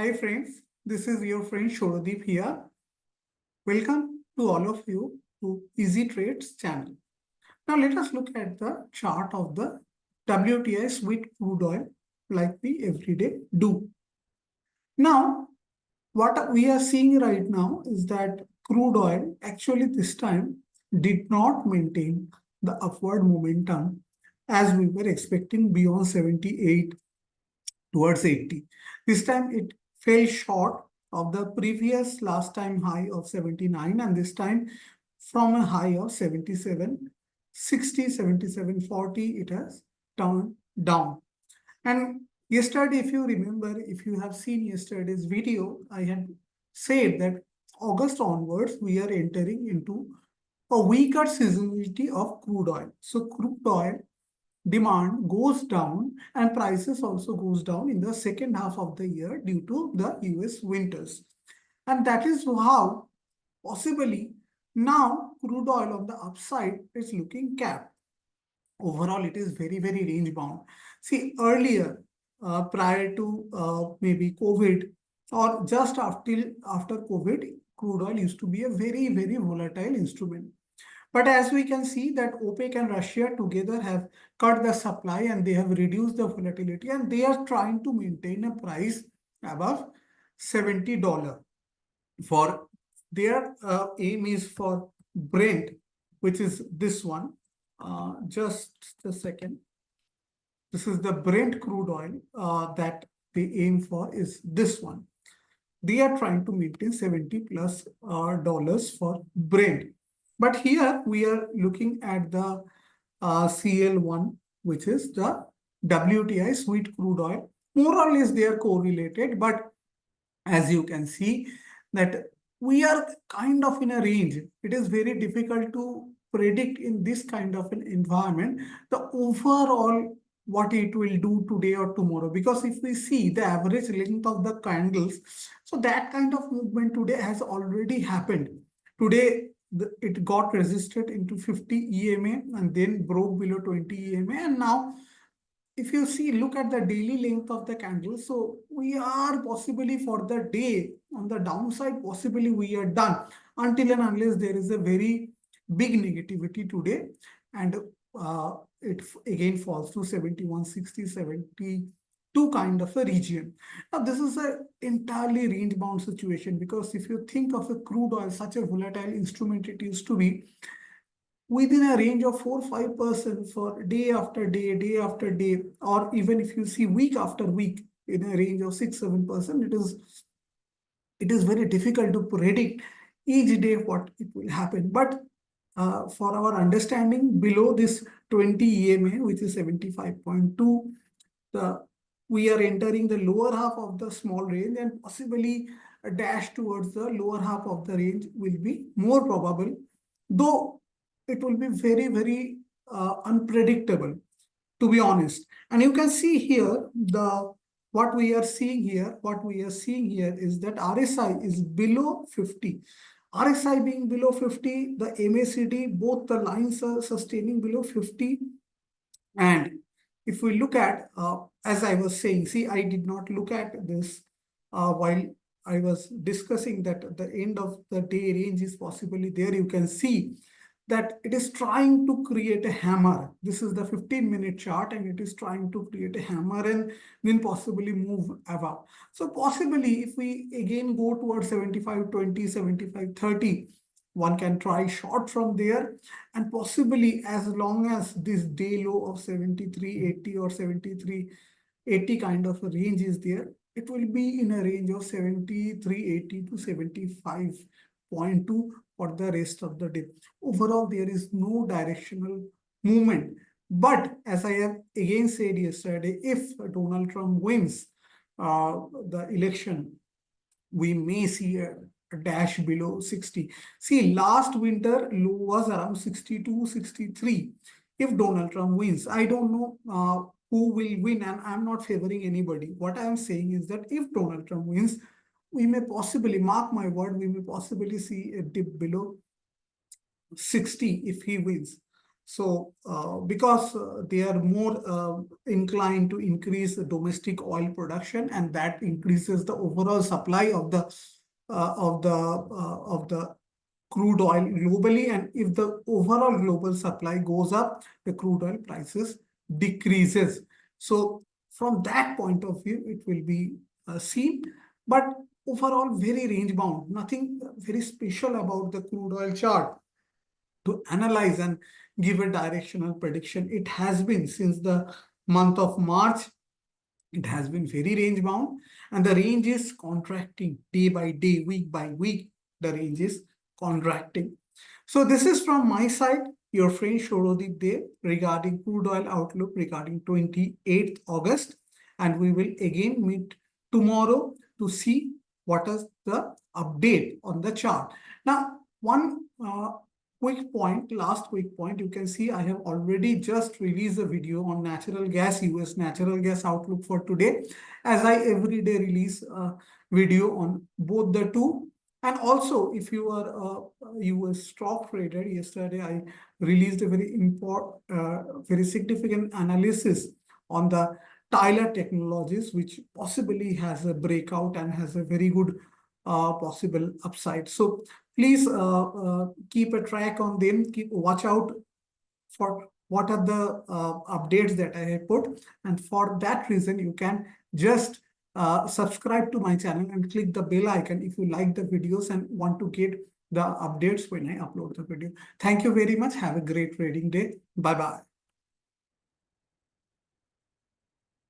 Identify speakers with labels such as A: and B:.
A: Hi friends, this is your friend Shorodip here. Welcome to all of you to Easy Trades channel. Now let us look at the chart of the WTI sweet crude oil like we everyday do. Now what we are seeing right now is that crude oil actually this time did not maintain the upward momentum as we were expecting beyond 78 towards 80. This time it fell short of the previous last time high of 79, and this time from a high of 77, 60, 77, 40, it has turned down. And yesterday, if you remember, if you have seen yesterday's video, I had said that August onwards, we are entering into a weaker seasonality of crude oil. So crude oil demand goes down and prices also goes down in the second half of the year due to the US winters. And that is how possibly now crude oil on the upside is looking capped. Overall, it is very range bound. See, earlier, prior to maybe COVID or just after COVID, crude oil used to be a very volatile instrument. But as we can see that OPEC and Russia together have cut the supply and they have reduced the volatility and they are trying to maintain a price above $70 for their aim is for Brent, which is this one. Just a second. This is the Brent crude oil that they aim for is this one. They are trying to maintain 70 plus dollars for Brent. But here we are looking at the CL1, which is the WTI sweet crude oil. More or less they are correlated, but as you can see that we are kind of in a range. It is very difficult to predict in this kind of an environment the overall what it will do today or tomorrow, because if we see the average length of the candles, so that kind of movement today has already happened. Today it got resisted into 50 EMA and then broke below 20 EMA, and now if you see, look at the daily length of the candle. So we are possibly for the day on the downside, possibly we are done until and unless there is a very big negativity today and it again falls to 71, 60, 72 kind of a region. Now this is an entirely range bound situation, because if you think of a crude oil, such a volatile instrument it used to be, within a range of 4-5% for day after day, day after day, or even if you see week after week in a range of 6-7%, it is very difficult to predict each day what it will happen. But for our understanding, below this 20 EMA, which is 75.2, we are entering the lower half of the small range, and possibly a dash towards the lower half of the range will be more probable, though it will be very unpredictable, to be honest. And you can see here what we are seeing here is that RSI is below 50. RSI being below 50, the MACD, both the lines are sustaining below 50. And if we look at, as I was saying, see, I did not look at this while I was discussing that the end of the day range is possibly there. You can see that it is trying to create a hammer. This is the 15-minute chart, and it is trying to create a hammer and then possibly move above. So possibly if we again go towards 75-20, 75-30, one can try short from there, and possibly as long as this day low of 73.80 or 73.80 kind of a range is there, it will be in a range of 73.80 to 75.2 for the rest of the day. Overall, there is no directional movement. But as I have again said yesterday, if Donald Trump wins the election, we may see a dash below 60. See, last winter low was around 62, 63. If Donald Trump wins, I don't know who will win, and I'm not favoring anybody. What I'm saying is that if Donald Trump wins, we may possibly, mark my word, we may possibly see a dip below 60 if he wins. So because they are more inclined to increase the domestic oil production, and that increases the overall supply of the crude oil globally. And if the overall global supply goes up, the crude oil prices decreases. So from that point of view, it will be seen. But overall, very range bound. Nothing very special about the crude oil chart to analyze and give a directional prediction. It has been since the month of March. It has been very range bound, and the range is contracting day by day, week by week. The range is contracting. So this is from my side, your friend Shorodip Dev, regarding crude oil outlook regarding 28th August. And we will again meet tomorrow to see what is the update on the chart. Now, one last quick point, you can see I have already just released a video on natural gas, US natural gas outlook for today, as I every day release a video on both the two. And also, if you are a US stock trader, yesterday I released a very significant analysis on the Tyler Technologies, which possibly has a breakout and has a very good possible upside. So please keep a track on them. Watch out for what are the updates that I have put. And for that reason, you can just subscribe to my channel and click the bell icon if you like the videos and want to get the updates when I upload the video. Thank you very much. Have a great trading day. Bye-bye.